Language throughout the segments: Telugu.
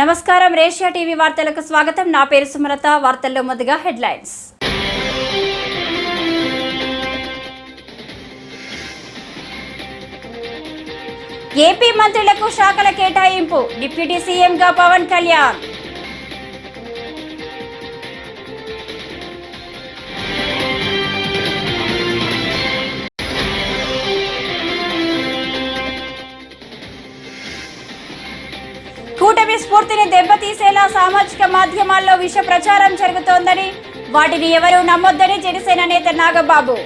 నమస్కారం రేషియా టీవీ వార్తలకు స్వాగతం. నా పేరు సుమలత. వార్తల్లో మొదటగా హెడ్లైన్స్. ఏపీ మంత్రులకు శాఖల కేటాయింపు. డిప్యూటీ సీఎంగా పవన్ కళ్యాణ్. కూటమి స్ఫూర్తిని దెబ్బతీసేలా సామాజిక మాధ్యమాల్లో విష ప్రచారం జరుగుతోందని, వాటిని ఎవరూ నమ్మొద్దని జనసేన నేత నాగబాబు.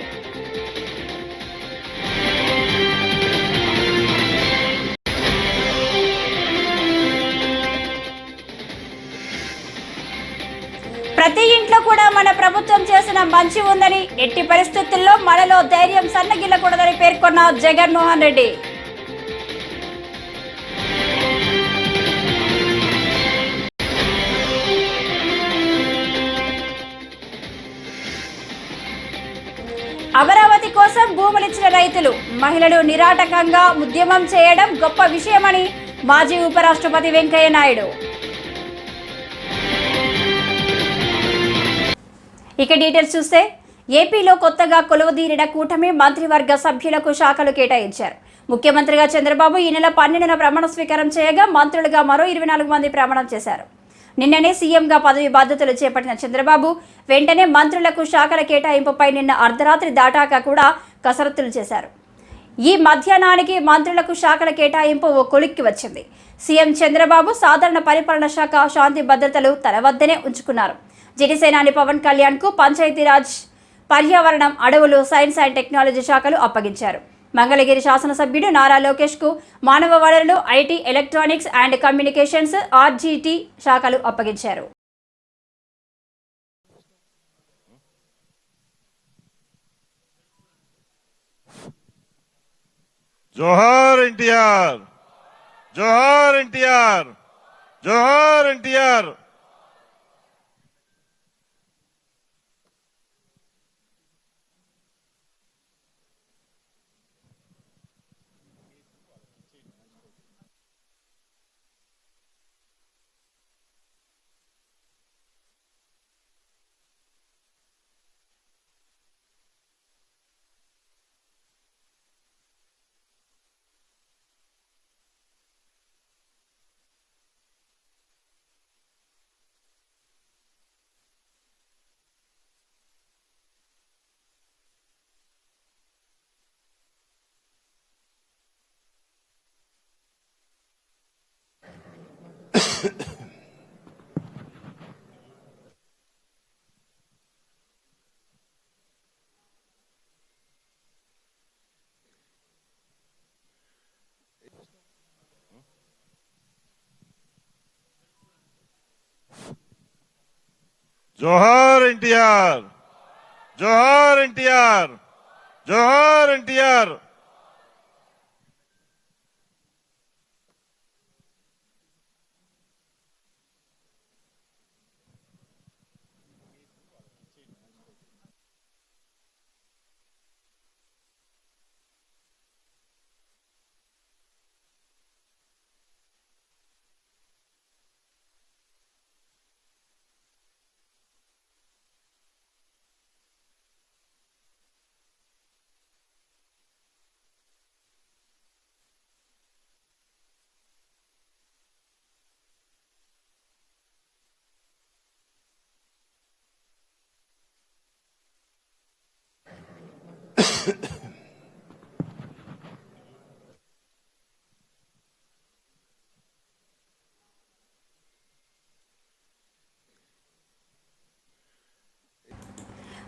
ప్రతి ఇంట్లో కూడా మన ప్రభుత్వం చేసిన మంచి ఉందని, ఎట్టి పరిస్థితుల్లో మనలో ధైర్యం సన్నగిల్లకూడదని పేర్కొన్న జగన్మోహన్ రెడ్డి. అమరావతి కోసం భూములిచ్చిన రైతులు, మహిళలు నిరాటకంగా ఉద్యమం చేయడం గొప్ప విషయమని మాజీ ఉపరాష్ట్రపతి వెంకయ్య నాయుడు. ఇక డీటెయిల్స్ చూస్తే, ఏపీలో కొత్తగా కొలువుదీరిన కూటమి మంత్రివర్గ సభ్యులకు శాఖలు కేటాయించారు. ముఖ్యమంత్రిగా చంద్రబాబు ఈ నెల 12న ప్రమాణ స్వీకారం చేయగా, మంత్రులుగా మరో 24 మంది ప్రమాణం చేశారు. నిన్ననే సీఎంగా పదవి బాధ్యతలు చేపట్టిన చంద్రబాబు వెంటనే మంత్రులకు శాఖల కేటాయింపుపై నిన్న అర్ధరాత్రి దాటాక కూడా కసరత్తులు చేశారు. ఈ మధ్యాహ్నానికి మంత్రులకు శాఖల కేటాయింపు ఓ కొలిక్కి వచ్చింది. సీఎం చంద్రబాబు సాధారణ పరిపాలన శాఖ, శాంతి భద్రతలు తన వద్దనే ఉంచుకున్నారు. జనసేనాని పవన్ కళ్యాణ్కు పంచాయతీరాజ్, పర్యావరణం, అడవులు, సైన్స్ అండ్ టెక్నాలజీ శాఖలు అప్పగించారు. మంగళగిరి శాసనసభ్యుడు నారా లోకేష్కు మానవ వనరులు, IT, electronics and communications, RGT శాఖలు అప్పగించారు. జోహార్ ఎన్టీఆర్, జోహార్ ఎన్టీఆర్, జోహార్ ఎన్టీఆర్. జోహార్ ఎన్టీఆర్, జోహార్ ఎన్టీఆర్, జోహార్ ఎన్టీఆర్.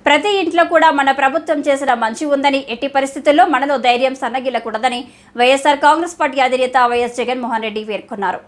ప్రతి ఇంట్లో కూడా మన ప్రభుత్వం చేసిన మంచి ఉందని, ఎట్టి పరిస్థితుల్లో మనలో ధైర్యం సన్నగిల్లకూడదని వైఎస్ఆర్ కాంగ్రెస్ పార్టీ అధినేత వైఎస్ జగన్మోహన్ రెడ్డి పేర్కొన్నారు.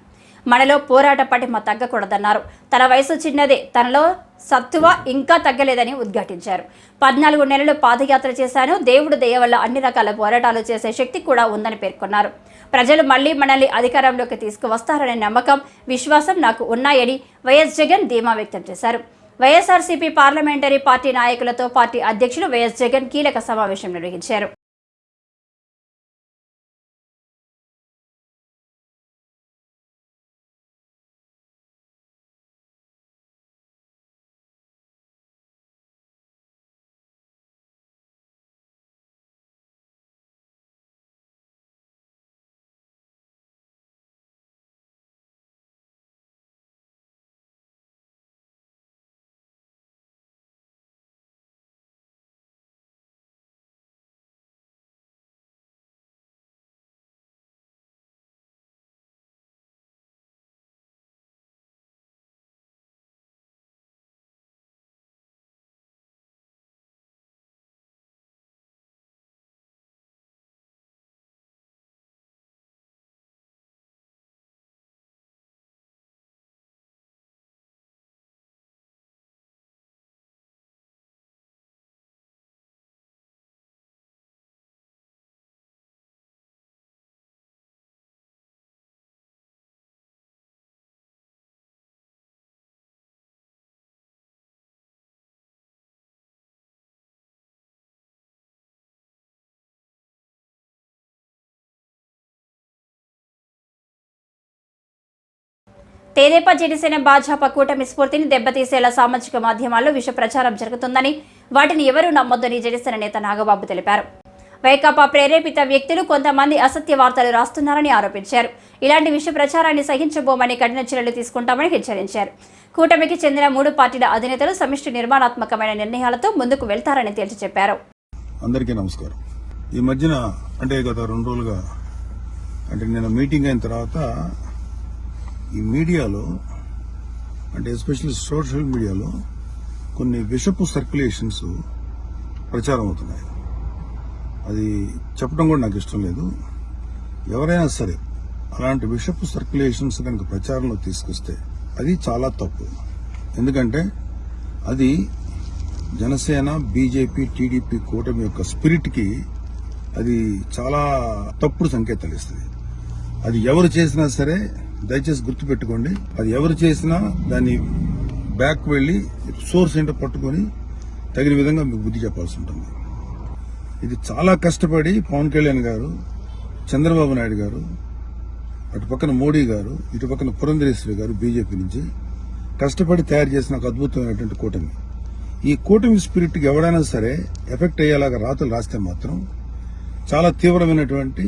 మనలో పోరాట పటిమ తగ్గకూడదన్నారు. తన వయసు చిన్నదే, తనలో సత్తువ ఇంకా తగ్గలేదని ఉద్ఘాటించారు. 14 నెలలు పాదయాత్ర చేశాను. దేవుడు దయ వల్ల అన్ని రకాల పోరాటాలు చేసే శక్తి కూడా ఉందని పేర్కొన్నారు. ప్రజలు మళ్లీ మనల్ని అధికారంలోకి తీసుకువస్తారనే నమ్మకం, విశ్వాసం నాకు ఉన్నాయని వైఎస్ జగన్ ధీమా వ్యక్తం చేశారు. వైఎస్ఆర్సీపీ పార్లమెంటరీ పార్టీ నాయకులతో పార్టీ అధ్యక్షులు వైఎస్ జగన్ కీలక సమావేశం నిర్వహించారు. తెదేపా జనసేన భాజపా కూటమి స్ఫూర్తిని దెబ్బతీసేలా సామాజిక మాధ్యమాల్లో విష ప్రచారం జరుగుతుందని వాటిని ఎవరూ నమ్మొద్దని జనసేన నేత నాగబాబు తెలిపారు. వైకాపా ప్రేరేపిత వ్యక్తులు కొంతమంది అసత్య వార్తలు రాస్తున్నారని ఆరోపించారు. ఇలాంటి విష ప్రచారాన్ని సహించబోమని కఠిన చర్యలు తీసుకుంటామని హెచ్చరించారు. కూటమికి చెందిన 3 పార్టీల అధినేతలు సమిష్టి నిర్మాణాత్మకమైన నిర్ణయాలతో ముందుకు వెళ్తారని తేల్చి చెప్పారు. అందరికీ నమస్కారం. ఈ మధ్యన అంటే గత 2 రోజులుగా అంటే నేను మీటింగ్ అయిన తర్వాత ఈ మీడియాలో అంటే ఎస్పెషల్లీ సోషల్ మీడియాలో కొన్ని విషపు సర్క్యులేషన్స్ ప్రచారం అవుతున్నాయి. అది చెప్పడం కూడా నాకు ఇష్టం లేదు. ఎవరైనా సరే అలాంటి విషపు సర్క్యులేషన్స్ కనుక ప్రచారంలో తీసుకొస్తే అది చాలా తప్పు. ఎందుకంటే అది జనసేన, బీజేపీ, టీడీపీ కూటమి యొక్క స్పిరిట్ కి అది చాలా తప్పుడు సంకేతాలు ఇస్తుంది. అది ఎవరు చేసినా సరే దయచేసి గుర్తుపెట్టుకోండి. అది ఎవరు చేసినా దాన్ని బ్యాక్ వెళ్లి సోర్స్ ఏంటో పట్టుకుని తగిన విధంగా మీకు బుద్ధి చెప్పాల్సి ఉంటుంది. ఇది చాలా కష్టపడి పవన్ కళ్యాణ్ గారు, చంద్రబాబు నాయుడు గారు, అటు పక్కన మోడీ గారు, ఇటు పక్కన పురంధరేశ్వరి గారు బీజేపీ నుంచి కష్టపడి తయారు చేసిన ఒక అద్భుతమైనటువంటి కూటమి. ఈ కూటమి స్పిరిట్ కి ఎవడైనా సరే ఎఫెక్ట్ అయ్యేలాగా రాతలు రాస్తే మాత్రం చాలా తీవ్రమైనటువంటి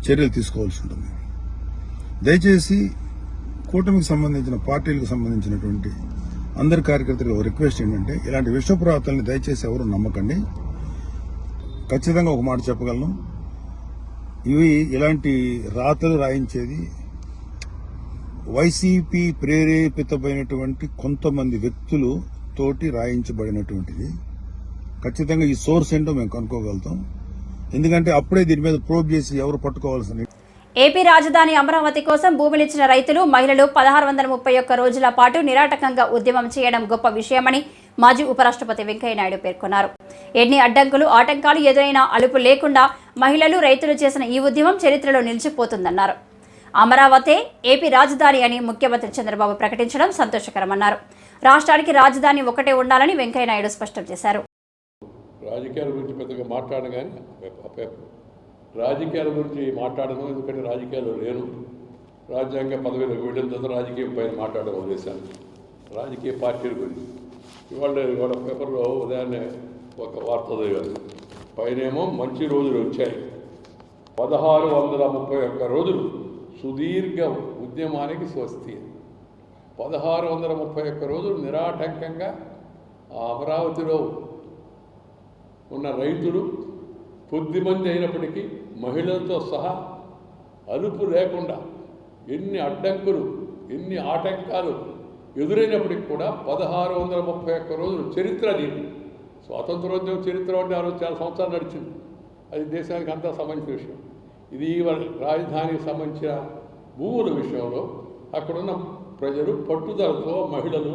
చర్యలు తీసుకోవాల్సి ఉంటుంది. దయచేసి కూటమికి సంబంధించిన పార్టీలకు సంబంధించినటువంటి అందరి కార్యకర్తలకు రిక్వెస్ట్ ఏంటంటే ఇలాంటి విషపురాతల్ని దయచేసి ఎవరు నమ్మకండి. ఖచ్చితంగా ఒక మాట చెప్పగలను, ఇలాంటి రాతలు రాయించేది వైసీపీ ప్రేరేపితమైనటువంటి కొంతమంది వ్యక్తులు తోటి రాయించబడినటువంటిది. ఖచ్చితంగా ఈ సోర్స్ ఏంటో మేము కనుక్కోగలుగుతాం. ఎందుకంటే అప్పుడే దీని మీద ప్రోబ్ చేసి ఎవరు పట్టుకోవాల్సిన. ఏపీ రాజధాని అమరావతి కోసం భూములిచ్చిన రైతులు, మహిళలు 1631 రోజుల పాటు నిరాటకంగా ఉద్యమం చేయడం గొప్ప విషయమని మాజీ ఉపరాష్ట్రపతి వెంకయ్యనాయుడు పేర్కొన్నారు. ఎన్ని అడ్డంకులు, ఆటంకాలు ఎదురైనా అలుపు లేకుండా మహిళలు, రైతులు చేసిన ఈ ఉద్యమం చరిత్రలో నిలిచిపోతుందన్నారు. అమరావతే ఏపీ రాజధాని అని ముఖ్యమంత్రి చంద్రబాబు ప్రకటించడం సంతోషకరమన్నారు. రాష్ట్రానికి రాజధాని ఒకటే ఉండాలని వెంకయ్యనాయుడు స్పష్టం చేశారు. రాజకీయాల గురించి పెద్దగా మాట్లాడను, కానీ రాజకీయాల గురించి మాట్లాడను. ఎందుకంటే రాజకీయాలు లేను. రాజ్యాంగ పదవిలోకి వెళ్ళిన తర్వాత రాజకీయం పైన మాట్లాడడం వదిలేశాను. రాజకీయ పార్టీల గురించి ఇవాళ పేపర్లో ఉదయాన్నే ఒక వార్త చదివాను. పైనేమో మంచి రోజులు వచ్చాయి, 1631 రోజులు సుదీర్ఘ ఉద్యమానికి స్వస్తి. 1631 రోజులు నిరాటంకంగా ఆ అమరావతిలో ఉన్న రైతులు కొద్దిమంది అయినప్పటికీ మహిళలతో సహా అలుపు లేకుండా ఎన్ని అడ్డంకులు, ఎన్ని ఆటంకాలు ఎదురైనప్పటికీ కూడా 1631 రోజులు చరిత్ర. దీన్ని స్వాతంత్రోద్యమ చరిత్ర అంటే ఆ రోజు చాలా సంవత్సరాలు నడిచింది. అది దేశానికి అంతా సంబంధించిన విషయం. ఇది రాజధానికి సంబంధించిన భూముల విషయంలో అక్కడున్న ప్రజలు పట్టుదలతో, మహిళలు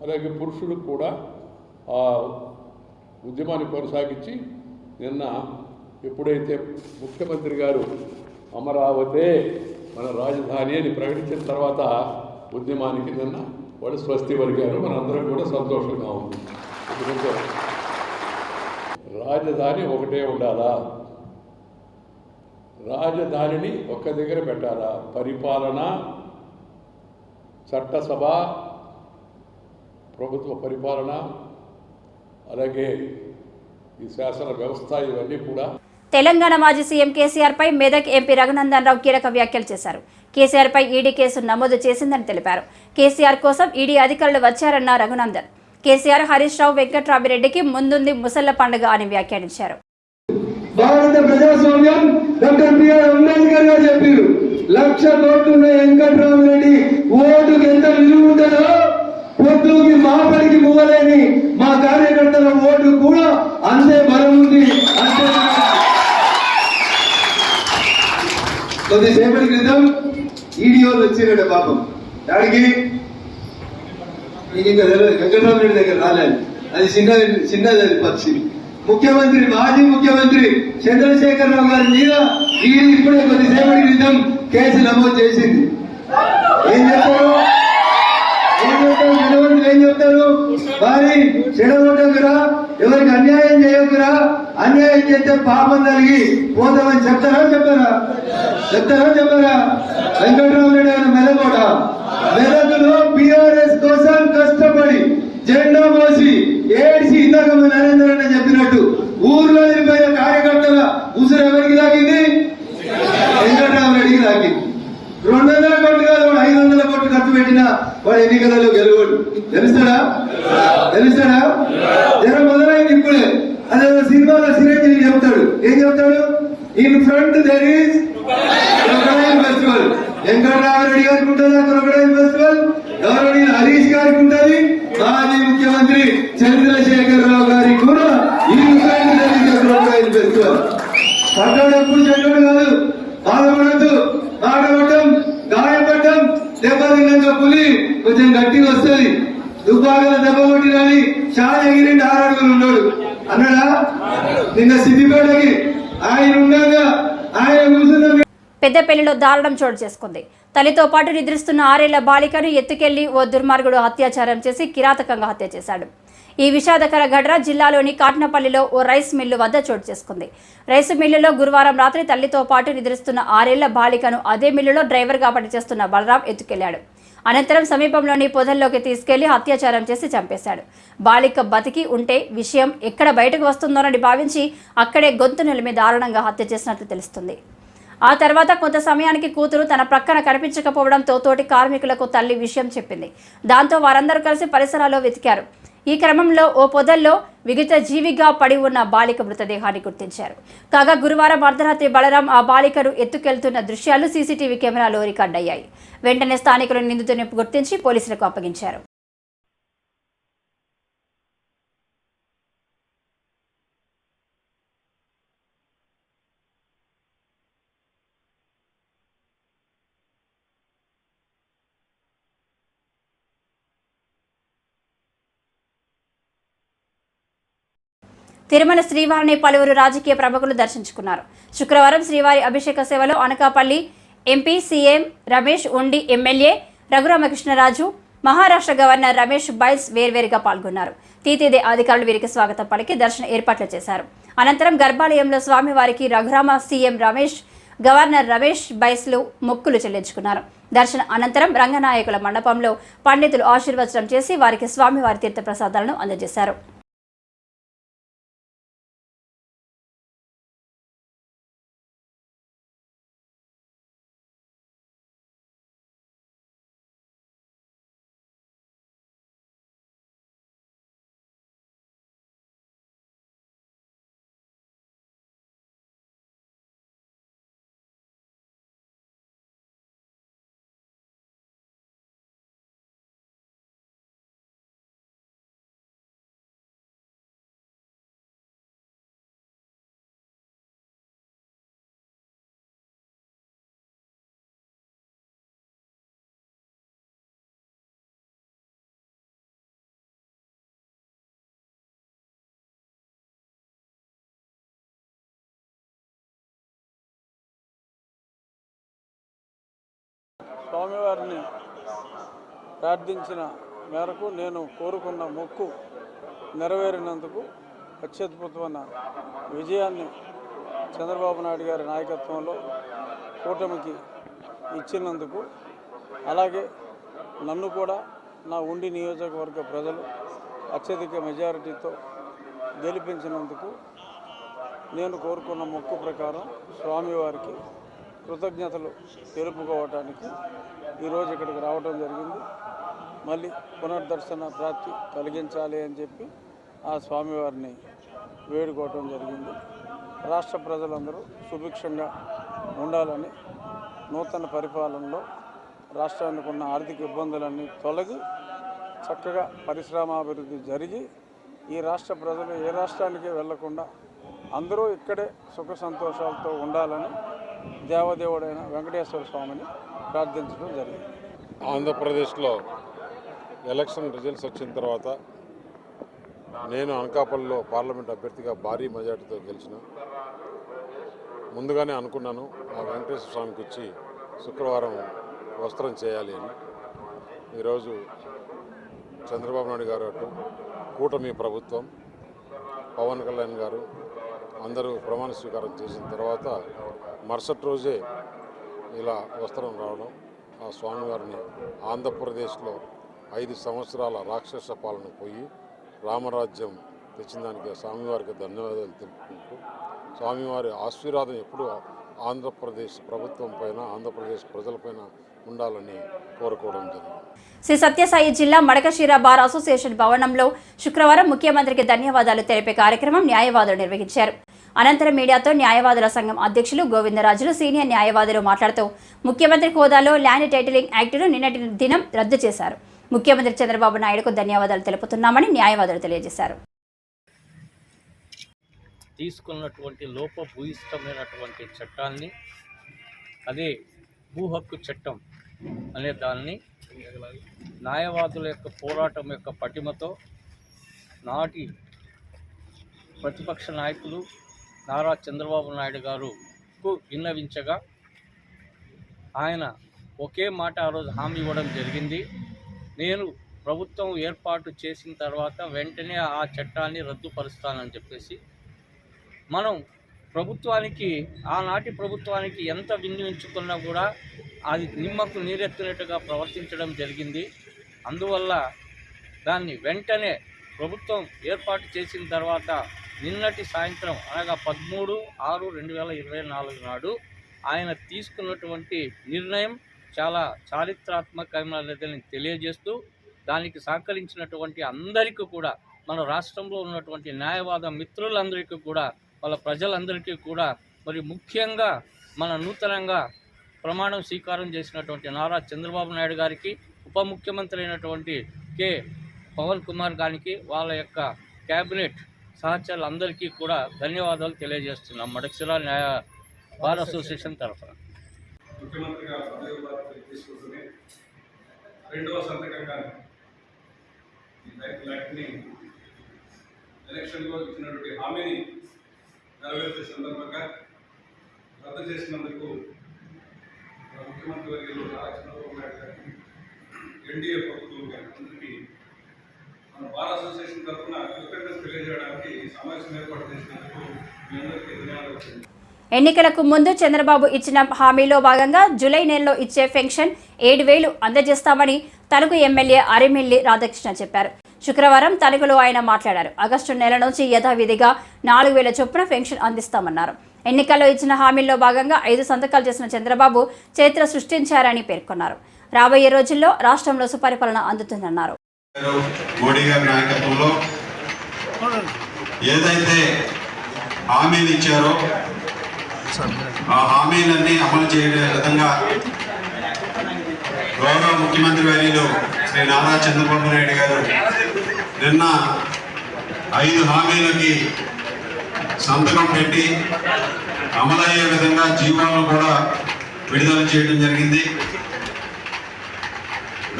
అలాగే పురుషులు కూడా ఆ ఉద్యమాన్ని కొనసాగించి నిన్న ఎప్పుడైతే ముఖ్యమంత్రి గారు అమరావతే మన రాజధాని అని ప్రకటించిన తర్వాత ఉద్యమానికి నిన్న వాళ్ళు స్వస్తి పలికారు. మనందరం కూడా సంతోషంగా ఉంది. ఎందుకంటే రాజధాని ఒకటే ఉండాలా, రాజధానిని ఒక్క దగ్గర పెట్టాలా. పరిపాలన, చట్టసభ, ప్రభుత్వ పరిపాలన, అలాగే ఈ శాసన వ్యవస్థ, ఇవన్నీ కూడా. తెలంగాణ మాజీ సీఎం కేసీఆర్ పై మెదక్ ఎంపీ రఘునందన్ రావు కీలక వ్యాఖ్యలు చేశారు. కేసీఆర్ పై ఈడీ కేసు నమోదు చేసిందని తెలిపారు. కేసీఆర్ కోసం ఈడీ అధికారులు వచ్చారన్న రఘునందన్, కేసీఆర్, హరీష్ రావు, వెంకట్రామిరెడ్డికి ముందుంది ముసళ్ల పండుగ అని వ్యాఖ్యానించారు. భారత ప్రజాస్వామ్యం డాక్టర్ బిఆర్ అంబేద్కర్ గారు చెప్పారు, 1,00,000 కోట్లున్న వెంకట్రామిరెడ్డి ఓటుకు ఎంత విలువ ఉంటుందో పొద్దుకి మాపడికి పోలేని మా కార్యకర్తల ఓటు కూడా అంతే బలం ఉంది. కొద్దిసేపటి క్రితం ఈడీ వాళ్ళు వచ్చిరట పాపం. దానికి నీకు ఇంకా తెలియదు, వెంకటరామరెడ్డి దగ్గర రాలేదు. అది చిన్నది పక్షి. ముఖ్యమంత్రి, మాజీ ముఖ్యమంత్రి చంద్రశేఖరరావు గారి మీద ఈడీ ఇప్పుడే కొద్దిసేపటి క్రితం కేసు నమోదు చేసింది. ఏం చెప్తారు ఏం చెప్తారు మరి చెడగొట్టకురా, ఎవరికి అన్యాయం చేయకురా, అన్యాయం చేస్తే పాపం కలిగి పోతామని చెప్తారా చెప్పారా? వెంకటరామరెడ్డి ఆయన మెల్లగోడ మెదకులో బీఆర్ఎస్ కోసం కష్టపడి జెండా మోసి ఏడ్చి ఇందాక మా నరేంద్ర అన్న చెప్పినట్టు ఊర్లో వెళ్ళిపోయిన కార్యకర్తల ఉసురు ఎవరికి తాకింది? వెంకటరామరెడ్డికి తాకింది. 200 కోట్లు కాదు, 500 కోట్లు ఖర్చు పెట్టిన వాడు ఎన్నికలలో గెలవడు. తెలుస్తాడా? జనం మొదలైంది ఇప్పుడే. అదే సినిమాలో చిరంజీవి చెప్తాడు, ఏం చెప్తాడు? In front there is crocodile festival. Venkataramareddy గారికి ఉంటుందా క్రొకడైల్ ఫెస్టివల్? గౌరవనీయులు హరీష్ గారికి ఉంటుంది, మాజీ ముఖ్యమంత్రి చంద్రశేఖరరావు గారికి కూడా in front there is crocodile festival. పడ్డాడు ఎప్పుడు చెడ్డాడు కాదు, బాధపడద్దు. ఆడబడ్డం, గాయపడ్డం, దెబ్బ తిన్నాక పులి కొంచెం గట్టిగా వస్తుంది. దుబ్బాకల దెబ్బ కొట్టినని చాలా ఎగిరిండి 6 అడుగులు ఉన్నాడు అన్నాడా? నిన్న సిద్దిపేటకి ఆయన ఉండగా ఆయన కూర్చున్న పెద్దపల్లిలో దారుణం చోటు చేసుకుంది. తల్లితో పాటు నిద్రిస్తున్న 6 ఏళ్ల బాలికను ఎత్తుకెళ్లి ఓ దుర్మార్గుడు అత్యాచారం చేసి కిరాతకంగా హత్య చేశాడు. ఈ విషాదకర ఘటన జిల్లాలోని కాట్నపల్లిలో ఓ రైస్ మిల్లు వద్ద చోటు చేసుకుంది. రైస్ మిల్లులో గురువారం రాత్రి తల్లితో పాటు నిద్రిస్తున్న 6 ఏళ్ల బాలికను అదే మిల్లులో డ్రైవర్గా పనిచేస్తున్న బలరాం ఎత్తుకెళ్లాడు. అనంతరం సమీపంలోని పొదల్లోకి తీసుకెళ్లి అత్యాచారం చేసి చంపేశాడు. బాలిక బతికి ఉంటే విషయం ఎక్కడ బయటకు వస్తుందోనని భావించి అక్కడే గొంతు నిలిమి దారుణంగా హత్య చేసినట్లు తెలుస్తుంది. ఆ తర్వాత కొంత సమయానికి కూతురు తన ప్రక్కన కనిపించకపోవడంతో తోటి కార్మికులకు తల్లి విషయం చెప్పింది. దాంతో వారందరూ కలిసి పరిసరాల్లో వెతికారు. ఈ క్రమంలో ఓ పొదల్లో విగత జీవిగా పడి ఉన్న బాలిక మృతదేహాన్ని గుర్తించారు. కాగా గురువారం అర్ధరాత్రి బలరాం ఆ బాలికను ఎత్తుకెళ్తున్న దృశ్యాలు సీసీటీవీ కెమెరాలో రికార్డ్ అయ్యాయి. వెంటనే స్థానికులు నిందితుని గుర్తించి పోలీసులకు అప్పగించారు. తిరుమల శ్రీవారిని పలువురు రాజకీయ ప్రముఖులు దర్శించుకున్నారు. శుక్రవారం శ్రీవారి అభిషేక సేవలో Anakapalli MP CM Ramesh, Undi MLA Raghuramakrishnaraju, Maharashtra governor Ramesh Bais వేర్వేరుగా పాల్గొన్నారు. టీటీడీ అధికారులు వీరికి స్వాగతం పలికి దర్శన ఏర్పాట్లు చేశారు. అనంతరం గర్భాలయంలో స్వామివారికి రఘురామ, సీఎం రమేష్, గవర్నర్ రమేష్ బైస్లు మొక్కులు చెల్లించుకున్నారు. దర్శన అనంతరం రంగనాయకుల మండపంలో పండితులు ఆశీర్వచనం చేసి వారికి స్వామివారి తీర్థప్రసాదాలను అందజేశారు. స్వామివారిని ప్రార్థించిన మేరకు నేను కోరుకున్న మొక్కు నెరవేరినందుకు అత్యద్భుతమైన విజయాన్ని చంద్రబాబు నాయుడు గారి నాయకత్వంలో కూటమికి ఇచ్చినందుకు, అలాగే నన్ను కూడా నా ఉండి నియోజకవర్గ ప్రజలు అత్యధిక మెజారిటీతో గెలిపించినందుకు నేను కోరుకున్న మొక్కు ప్రకారం స్వామివారికి కృతజ్ఞతలు తెలుపుకోవటానికి ఈరోజు ఇక్కడికి రావడం జరిగింది. మళ్ళీ పునర్దర్శన ప్రాప్తి కలిగించాలి అని చెప్పి ఆ స్వామివారిని వేడుకోవటం జరిగింది. రాష్ట్ర ప్రజలందరూ సుభిక్షంగా ఉండాలని, నూతన పరిపాలనలో రాష్ట్రానికి ఉన్న ఆర్థిక ఇబ్బందులన్నీ తొలగి చక్కగా పరిశ్రమాభివృద్ధి జరిగి ఈ రాష్ట్ర ప్రజలు ఏ రాష్ట్రానికి వెళ్లకుండా అందరూ ఇక్కడే సుఖ సంతోషాలతో ఉండాలని దేవదేవుడైన వెంకటేశ్వర స్వామిని ప్రార్థించడం జరిగింది. ఆంధ్రప్రదేశ్లో ఎలక్షన్ రిజల్ట్స్ వచ్చిన తర్వాత నేను అనకాపల్లిలో పార్లమెంట్ అభ్యర్థిగా భారీ మెజార్టీతో గెలిచిన. ముందుగానే అనుకున్నాను ఆ వెంకటేశ్వర స్వామికి వచ్చి శుక్రవారం వస్త్రం చేయాలి అని. ఈరోజు చంద్రబాబు నాయుడు గారు అటు కూటమి ప్రభుత్వం, పవన్ కళ్యాణ్ గారు అందరూ ప్రమాణ స్వీకారం చేసిన తర్వాత మరుసటి రోజే ఇలా వస్త్రం రావడం ఆ స్వామివారిని ఆంధ్రప్రదేశ్లో 5 సంవత్సరాల రాక్షస పాలన పోయి రామరాజ్యం తెచ్చిన దానికి స్వామివారికి ధన్యవాదాలు తెలుపుకుంటూ స్వామివారి ఆశీర్వాదం ఎప్పుడూ ఆంధ్రప్రదేశ్ ప్రభుత్వం పైన ఆంధ్రప్రదేశ్ ప్రజలపైన ఉండాలని కోరుకోవడం జరిగింది. శ్రీ సత్యసాయి జిల్లా మడకశిర బార్ అసోసియేషన్ భవనంలో శుక్రవారం ముఖ్యమంత్రికి ధన్యవాదాలు తెలిపే కార్యక్రమం న్యాయవాదులు నిర్వహించారు. అనంతరం మీడియాతో న్యాయవాదుల సంఘం అధ్యక్షులు గోవిందరాజులు సీనియర్ న్యాయవాదులు మాట్లాడుతూ ముఖ్యమంత్రి హోదాలో ల్యాండ్ టైటిలింగ్ యాక్టును నిన్నటి దినం రద్దు చేశారు. ముఖ్యమంత్రి చంద్రబాబు నాయుడుకు ధన్యవాదాలు తెలుపుతున్నామని న్యాయవాదులు తెలియజేశారు. తీసుకున్నటువంటి లోపభూయిష్టమైనటువంటి చట్టాన్ని, అదే భూ హక్కు చట్టం అనే దాన్ని న్యాయవాదుల యొక్క పోరాటం యొక్క పటిమతో నాటి ప్రతిపక్ష నాయకులు నారా చంద్రబాబు నాయుడు గారుకు విన్నవించగా ఆయన ఒకే మాట ఆ రోజు హామీ ఇవ్వడం జరిగింది. నేను ప్రభుత్వం ఏర్పాటు చేసిన తర్వాత వెంటనే ఆ చట్టాన్ని రద్దుపరుస్తానని చెప్పేసి మనం ప్రభుత్వానికి, ఆనాటి ప్రభుత్వానికి ఎంత వినియోగించుకున్నా కూడా అది నిమ్మకు నీరెత్తినట్టుగా ప్రవర్తించడం జరిగింది. అందువల్ల దాన్ని వెంటనే ప్రభుత్వం ఏర్పాటు చేసిన తర్వాత నిన్నటి సాయంత్రం అనగా 13/6/2024 నాడు ఆయన తీసుకున్నటువంటి నిర్ణయం చాలా చారిత్రాత్మకమైనదని తెలియజేస్తూ దానికి సహకరించినటువంటి అందరికీ కూడా, మన రాష్ట్రంలో ఉన్నటువంటి న్యాయవాద మిత్రులందరికీ కూడా, వాళ్ళ ప్రజలందరికీ కూడా, మరి ముఖ్యంగా మన నూతనంగా ప్రమాణం స్వీకారం చేసినటువంటి నారా చంద్రబాబు నాయుడు గారికి, ఉప ముఖ్యమంత్రి అయినటువంటి కె పవన్ కుమార్ గారికి, వాళ్ళ యొక్క క్యాబినెట్ సహచరులందరికీ కూడా ధన్యవాదాలు తెలియజేస్తున్నాం మడకశిర న్యాయ బార్ అసోసియేషన్ తరఫున. ముఖ్యమంత్రిగా పదవి బాధ్యతలు తీసుకుంటూనే రెండవ సంతకంగా ఈ టైటిల్ యాక్ట్ని ఎలక్షన్లో ఇచ్చినటువంటి హామీని నెరవేర్చే సందర్భంగా రద్దు చేసినందుకు ముఖ్యమంత్రి వర్యులు నారా చంద్రబాబు నాయుడు గారికి, ఎన్డీఏ ప్రభుత్వం అందరికీ మన బార్ అసోసియేషన్ తరఫున కృతజ్ఞతలు తెలియజేయడానికి సమావేశం ఏర్పాటు చేసినందుకు మీ అందరికీ ధన్యవాదాలు. ఎన్నికలకు ముందు చంద్రబాబు ఇచ్చిన హామీలో భాగంగా జూలై నెలలో ఇచ్చే పెన్షన్ 7,000 అందజేస్తామని తణుకు ఎమ్మెల్యే అరిమిల్లి రాధాకృష్ణ చెప్పారు. శుక్రవారం తణుకులో ఆయన మాట్లాడారు. ఆగస్టు నెల నుంచి యథావిధిగా 4,000 చొప్పున పెన్షన్ అందిస్తామన్నారు. ఎన్నికల్లో ఇచ్చిన హామీల్లో భాగంగా 5 సంతకాలు చేసిన చంద్రబాబు చరిత్ర సృష్టించారని పేర్కొన్నారు. రాబోయే రోజుల్లో రాష్ట్రంలో సుపరిపాలన అందుతుందన్నారు. మోడీ గారి నాయకత్వంలో ఏదైతే హామీలు ఇచ్చారో ఆ హామీలన్నీ అమలు చేయే విధంగా గౌరవ ముఖ్యమంత్రి వర్యులు శ్రీ నారా చంద్రబాబు నాయుడు గారు నిన్న 5 హామీలకి సంతకం పెట్టి అమలయ్యే విధంగా జీవోలను కూడా విడుదల చేయడం జరిగింది.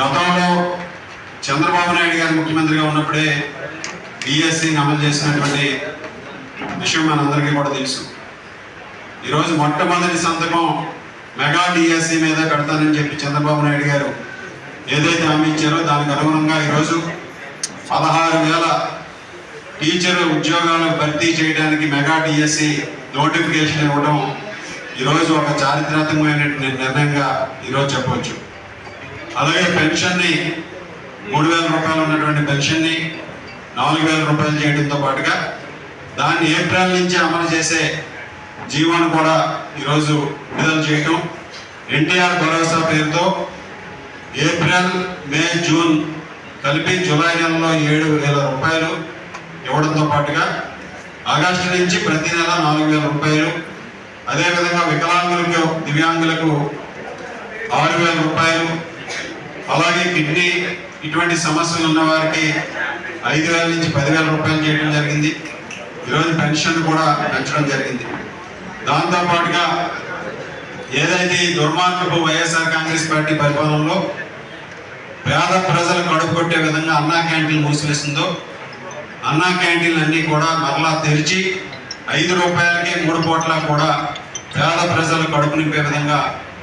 గతంలో చంద్రబాబు నాయుడు గారు ముఖ్యమంత్రిగా ఉన్నప్పుడే డిఎస్సిని అమలు చేసినటువంటి విషయం మనందరికీ కూడా తెలుసు. ఈరోజు మొట్టమొదటి సంతకం మెగా డిఎస్సి మీద కడతానని చెప్పి చంద్రబాబు నాయుడు గారు ఏదైతే హామీ ఇచ్చారో దానికి అనుగుణంగా ఈరోజు 16,000 టీచర్ ఉద్యోగాలు భర్తీ చేయడానికి మెగా డిఎస్సి నోటిఫికేషన్ ఇవ్వడం ఈరోజు ఒక చారిత్రాత్మకమైన నిర్ణయంగా ఈరోజు చెప్పవచ్చు. అలాగే పెన్షన్ని 3,000 రూపాయలు ఉన్నటువంటి పెన్షన్ని 4,000 రూపాయలు చేయడంతో పాటుగా దాన్ని ఏప్రిల్ నుంచి అమలు చేసే జీవోను కూడా ఈరోజు విడుదల చేయటం, ఎన్టీఆర్ భరోసా పేరుతో ఏప్రిల్, మే, జూన్ కలిపి జూలై నెలలో 7,000 రూపాయలు ఇవ్వడంతో పాటుగా ఆగస్టు నుంచి ప్రతి నెల 4,000 రూపాయలు, అదేవిధంగా వికలాంగులకు, దివ్యాంగులకు 6,000 రూపాయలు, అలాగే కిడ్నీ ఇటువంటి సమస్యలు ఉన్న వారికి 5,000 నుంచి 10,000 రూపాయలు చేయడం జరిగింది. ఈరోజు పెన్షన్ కూడా పెంచడం జరిగింది. దాంతోపాటుగా ఏదైతే ఈ దుర్మార్గపు వైఎస్ఆర్ కాంగ్రెస్ పార్టీ పరిపాలనలో పేద ప్రజలు కడుపు కొట్టే విధంగా అన్నా క్యాంటీన్లు మూసివేసిందో అన్నా క్యాంటీన్లు అన్నీ కూడా మరలా తెరిచి 5 రూపాయలకి 3 పూట్ల కూడా పేద ప్రజలు కడుపు నింపే విధంగా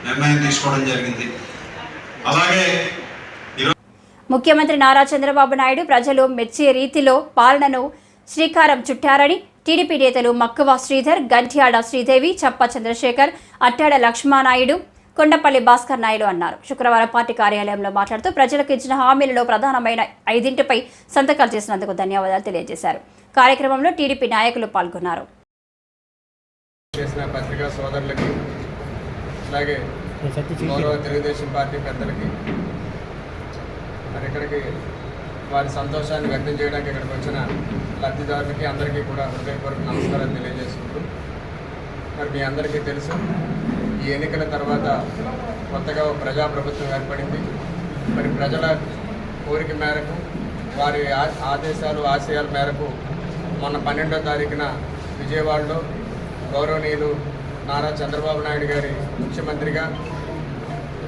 నిర్ణయం తీసుకోవడం జరిగింది. అలాగే ముఖ్యమంత్రి నారా చంద్రబాబు నాయుడు ప్రజలు మెచ్చే రీతిలో పాలనను శ్రీకారం చుట్టారని టీడీపీ నేతలు మక్కువ శ్రీధర్, గంట్యాడ శ్రీదేవి, చప్ప చంద్రశేఖర్, అట్టాడ లక్ష్మానాయుడు, కొండపల్లి భాస్కర్ నాయుడు అన్నారు. శుక్రవారం పార్టీ కార్యాలయంలో మాట్లాడుతూ ప్రజలకు ఇచ్చిన హామీలలో ప్రధానమైన 5 సంతకాలు చేసినందుకు ధన్యవాదాలు తెలియజేశారు. కార్యక్రమంలో టీడీపీ నాయకులు పాల్గొన్నారు. పత్రికా సోదరులకి అలాగే గౌరవ తెలుగుదేశం పార్టీ పెద్దలకి మరి ఇక్కడికి వారి సంతోషాన్ని వ్యక్తం చేయడానికి ఇక్కడికి వచ్చిన లబ్ధిదారులకి అందరికీ కూడా హృదయపూర్వక నమస్కారాలు తెలియజేసుకుంటూ మరి మీ అందరికీ తెలుసు ఈ ఎన్నికల తర్వాత కొత్తగా ఒక ప్రజాప్రభుత్వం ఏర్పడింది. మరి ప్రజల కోరిక మేరకు వారి ఆదేశాలు ఆశయాల మేరకు మొన్న 12వ తారీఖున విజయవాడలో గౌరవనీయులు నారా చంద్రబాబు నాయుడు గారి ముఖ్యమంత్రిగా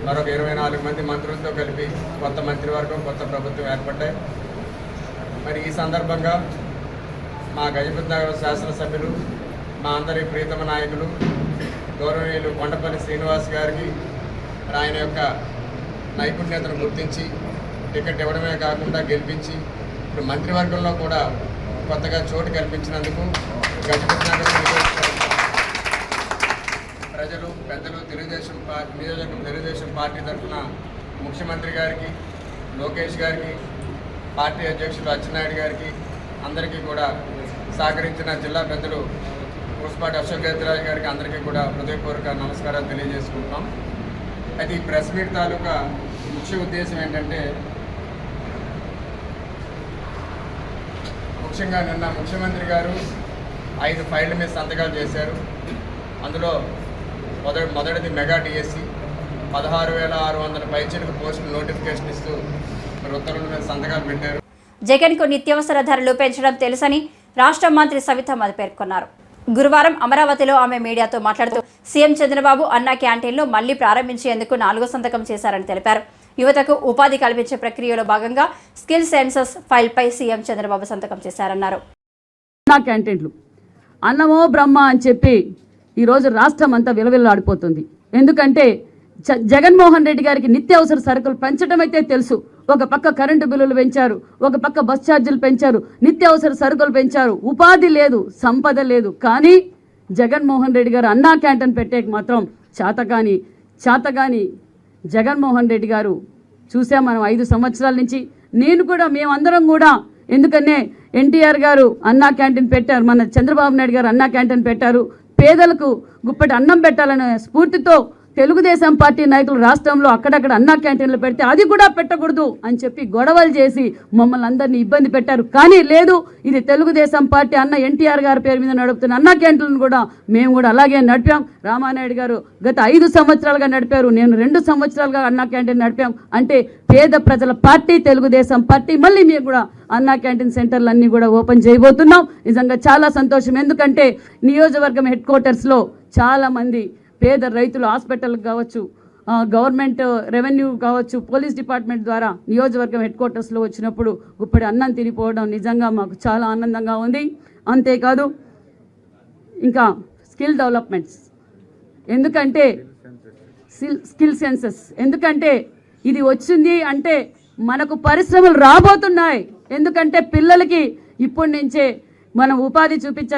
మరొక 24 మంది మంత్రులతో కలిపి కొత్త మంత్రివర్గం కొత్త ప్రభుత్వం ఏర్పడ్డాయి. మరి ఈ సందర్భంగా మా గజపతి నగర్ శాసనసభ్యులు మా అందరి ప్రియతమ నాయకులు గౌరవనీయులు కొండపల్లి శ్రీనివాస్ గారికి ఆయన యొక్క నైపుణ్యతను గుర్తించి టికెట్ ఇవ్వడమే కాకుండా గెలిపించి ఇప్పుడు మంత్రివర్గంలో కూడా కొత్తగా చోటు కల్పించినందుకు గజపతి నగర్ ప్రజలు పెద్దలు తెలుగుదేశం పార్టీ తరఫున ముఖ్యమంత్రి గారికి, లోకేష్ గారికి, పార్టీ అధ్యక్షులు అచ్చెన్నాయుడు గారికి అందరికీ కూడా సహకరించిన జిల్లా పెద్దలు పుష్పాటి అశోక్ గజరాజు గారికి అందరికీ కూడా హృదయపూర్వక నమస్కారాలు తెలియజేసుకుంటున్నాం. అయితే ఈ ప్రెస్ మీట్ తాలూకా ముఖ్య ఉద్దేశం ఏంటంటే ముఖ్యంగా నిన్న ముఖ్యమంత్రి గారు 5 ఫైళ్ళ మీద సంతకాలు చేశారు. అందులో మొదటిది మెగా డిఎస్సి 16,600 పైచిలకు పోస్టులు నోటిఫికేషన్ ఇస్తూ ఉత్తర్వుల మీద సంతకాలు పెట్టారు. జగన్కు నిత్యావసర ధరలు పెంచడం తెలుసని రాష్ట్ర మంత్రి సవితమ్మ పేర్కొన్నారు. గురువారం అమరావతిలో ఆమె మీడియాతో మాట్లాడుతూ సీఎం చంద్రబాబు అన్నా క్యాంటీన్లు మళ్లీ ప్రారంభించేందుకు 4వ సంతకం చేశారని తెలిపారు. యువతకు ఉపాధి కల్పించే ప్రక్రియలో భాగంగా స్కిల్ సెన్సస్ ఫైల్పై సీఎం చంద్రబాబు సంతకం చేశారన్నారు. అన్నా క్యాంటీన్లు అన్నమో బ్రహ్మ అని చెప్పి ఈరోజు రాష్ట్రం అంతా విలవిల్లాడిపోతుంది. ఎందుకంటే జగన్మోహన్ రెడ్డి గారికి నిత్యావసర సరుకులు పెంచడం అయితే తెలుసు. ఒక పక్క కరెంటు బిల్లులు పెంచారు, ఒక పక్క బస్ ఛార్జీలు పెంచారు, నిత్యావసర సరుకులు పెంచారు, ఉపాధి లేదు, సంపద లేదు. కానీ జగన్మోహన్ రెడ్డి గారు అన్నా క్యాంటీన్ పెట్టేకి మాత్రం చేతగాని జగన్మోహన్ రెడ్డి గారు చూసాం మనం 5 సంవత్సరాల నుంచి. మేమందరం కూడా ఎందుకనే ఎన్టీఆర్ గారు అన్నా క్యాంటీన్ పెట్టారు, మన చంద్రబాబు నాయుడు గారు అన్నా క్యాంటీన్ పెట్టారు. పేదలకు గుప్పటి అన్నం పెట్టాలనే స్ఫూర్తితో తెలుగుదేశం పార్టీ నాయకులు రాష్ట్రంలో అక్కడక్కడ అన్నా క్యాంటీన్లు పెడితే అది కూడా పెట్టకూడదు అని చెప్పి గొడవలు చేసి మమ్మల్ని అందరినీ ఇబ్బంది పెట్టారు. కానీ లేదు, ఇది తెలుగుదేశం పార్టీ అన్న ఎన్టీఆర్ గారి పేరు మీద నడుపుతున్న అన్నా క్యాంటీన్లను కూడా మేము కూడా అలాగే నడిపాం. రామానాయుడు గారు గత 5 సంవత్సరాలుగా నడిపారు, నేను 2 సంవత్సరాలుగా అన్నా క్యాంటీన్ నడిపాం. అంటే పేద ప్రజల పార్టీ తెలుగుదేశం పార్టీ. మళ్ళీ మేము కూడా అన్నా క్యాంటీన్ సెంటర్లు అన్నీ కూడా ఓపెన్ చేయబోతున్నాం. నిజంగా చాలా సంతోషం. ఎందుకంటే నియోజకవర్గం హెడ్ క్వార్టర్స్లో చాలామంది పేద రైతులు హాస్పిటల్కి కావచ్చు, గవర్నమెంట్ రెవెన్యూ కావచ్చు, పోలీస్ డిపార్ట్మెంట్ ద్వారా నియోజకవర్గం హెడ్ క్వార్టర్స్లో వచ్చినప్పుడు గుప్పటి అన్నం తినిపోవడం నిజంగా మాకు చాలా ఆనందంగా ఉంది. అంతేకాదు ఇంకా స్కిల్ డెవలప్మెంట్స్, ఎందుకంటే స్కిల్ సెన్సస్, ఎందుకంటే ఇది వచ్చింది అంటే మనకు పరిశ్రమలు రాబోతున్నాయి. ఎందుకంటే పిల్లలకి ఇప్పటి నుంచే మనం ఉపాధి చూపించే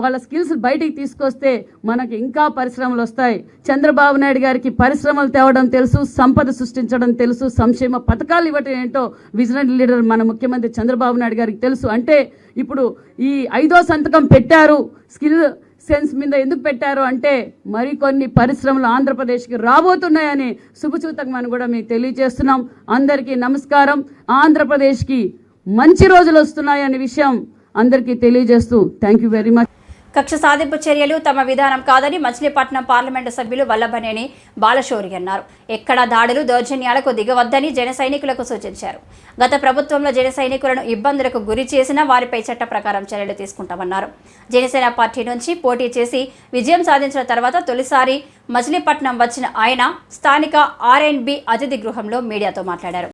వాళ్ళ స్కిల్స్ బయటికి తీసుకొస్తే మనకి ఇంకా పరిశ్రమలు వస్తాయి. చంద్రబాబు నాయుడు గారికి పరిశ్రమలు తేవడం తెలుసు, సంపద సృష్టించడం తెలుసు, సంక్షేమ పథకాలు ఇవ్వటం ఏంటో విజనరీ లీడర్ మన ముఖ్యమంత్రి చంద్రబాబు నాయుడు గారికి తెలుసు. అంటే ఇప్పుడు ఈ 5వ సంతకం పెట్టారు. స్కిల్ సెన్స్ మీద ఎందుకు పెట్టారు అంటే మరికొన్ని పరిశ్రమలు ఆంధ్రప్రదేశ్కి రాబోతున్నాయని శుభసూచకమని కూడా మీకు తెలియజేస్తున్నాం. అందరికీ నమస్కారం. ఆంధ్రప్రదేశ్కి మంచి రోజులు వస్తున్నాయనే విషయం అందరికీ తెలియజేస్తూ థ్యాంక్ యూ వెరీ మచ్. కక్ష సాధింపు చర్యలు తమ విధానం కాదని మచిలీపట్నం పార్లమెంటు సభ్యులు వల్లభనేని బాలశౌరి అన్నారు. ఎక్కడ దాడులు దౌర్జన్యాలకు దిగవద్దని జన సైనికులకు సూచించారు. గత ప్రభుత్వంలో జన సైనికులను ఇబ్బందులకు గురి చేసిన వారిపై చట్ట ప్రకారం చర్యలు తీసుకుంటామన్నారు. జనసేన పార్టీ నుంచి పోటీ చేసి విజయం సాధించిన తర్వాత తొలిసారి మచిలీపట్నం వచ్చిన ఆయన స్థానిక R&B అతిథి గృహంలో మీడియాతో మాట్లాడారు.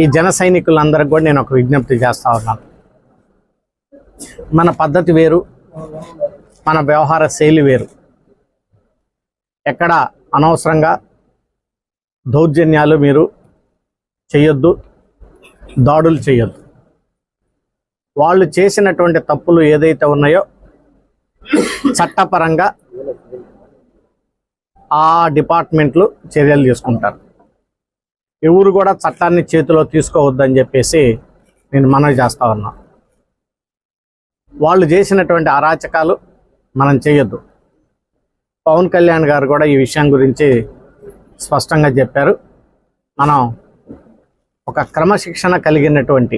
ఈ జన సైనికులందరికీ కూడా నేను ఒక విజ్ఞప్తి చేస్తా ఉన్నాను. మన పద్ధతి వేరు, మన వ్యవహార శైలి వేరు. ఎక్కడ అనవసరంగా దౌర్జన్యాలు మీరు చేయొద్దు, దాడులు చేయొద్దు. వాళ్ళు చేసినటువంటి తప్పులు ఏదైతే ఉన్నాయో చట్టపరంగా ఆ డిపార్ట్మెంట్లు చర్యలు తీసుకుంటారు. ఎవరు కూడా చట్టాన్ని చేతిలో తీసుకోవద్దని చెప్పేసి నేను మనవి చేస్తా ఉన్నా. వాళ్ళు చేసినటువంటి అరాచకాలు మనం చేయొద్దు. పవన్ కళ్యాణ్ గారు కూడా ఈ విషయం గురించి స్పష్టంగా చెప్పారు. మనం ఒక క్రమశిక్షణ కలిగినటువంటి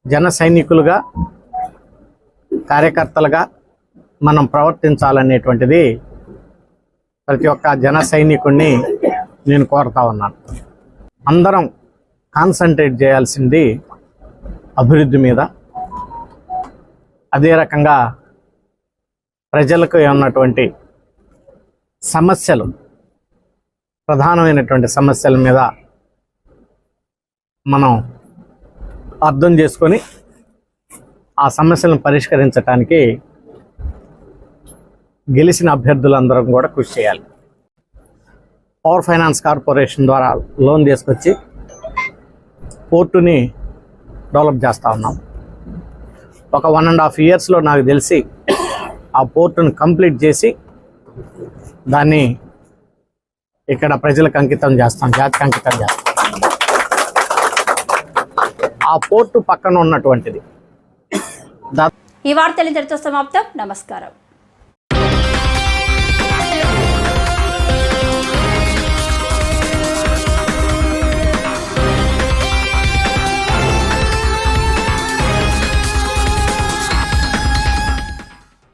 జన సైనికులుగా, కార్యకర్తలుగా మనం ప్రవర్తించాలనేటువంటిది ప్రతి ఒక్క జన సైనికుడిని నేను కోరుతా ఉన్నాను. అందరం కాన్సన్ట్రేట్ చేయాల్సింది అభివృద్ధి మీద. అదే రకంగా ప్రజలకు ఉన్నటువంటి సమస్యలు, ప్రధానమైనటువంటి సమస్యల మీద మనం అర్థం చేసుకొని ఆ సమస్యలను పరిష్కరించడానికి గెలిచిన అభ్యర్థులందరం కూడా కృషి చేయాలి. పవర్ ఫైనాన్స్ కార్పొరేషన్ ద్వారా లోన్ తీసుకొచ్చి పోర్టుని డెవలప్ చేస్తూ ఉన్నాం. ఒక 1.5 yearsలో నాకు తెలిసి ఆ పోర్టును కంప్లీట్ చేసి దాన్ని ఇక్కడ ప్రజలకు అంకితం చేస్తాం, జాతికి అంకితం చేస్తాం. ఆ పోర్టు పక్కన ఉన్నటువంటిది. ఈ వార్తలు ఇంతటితో సమాప్తం. నమస్కారం.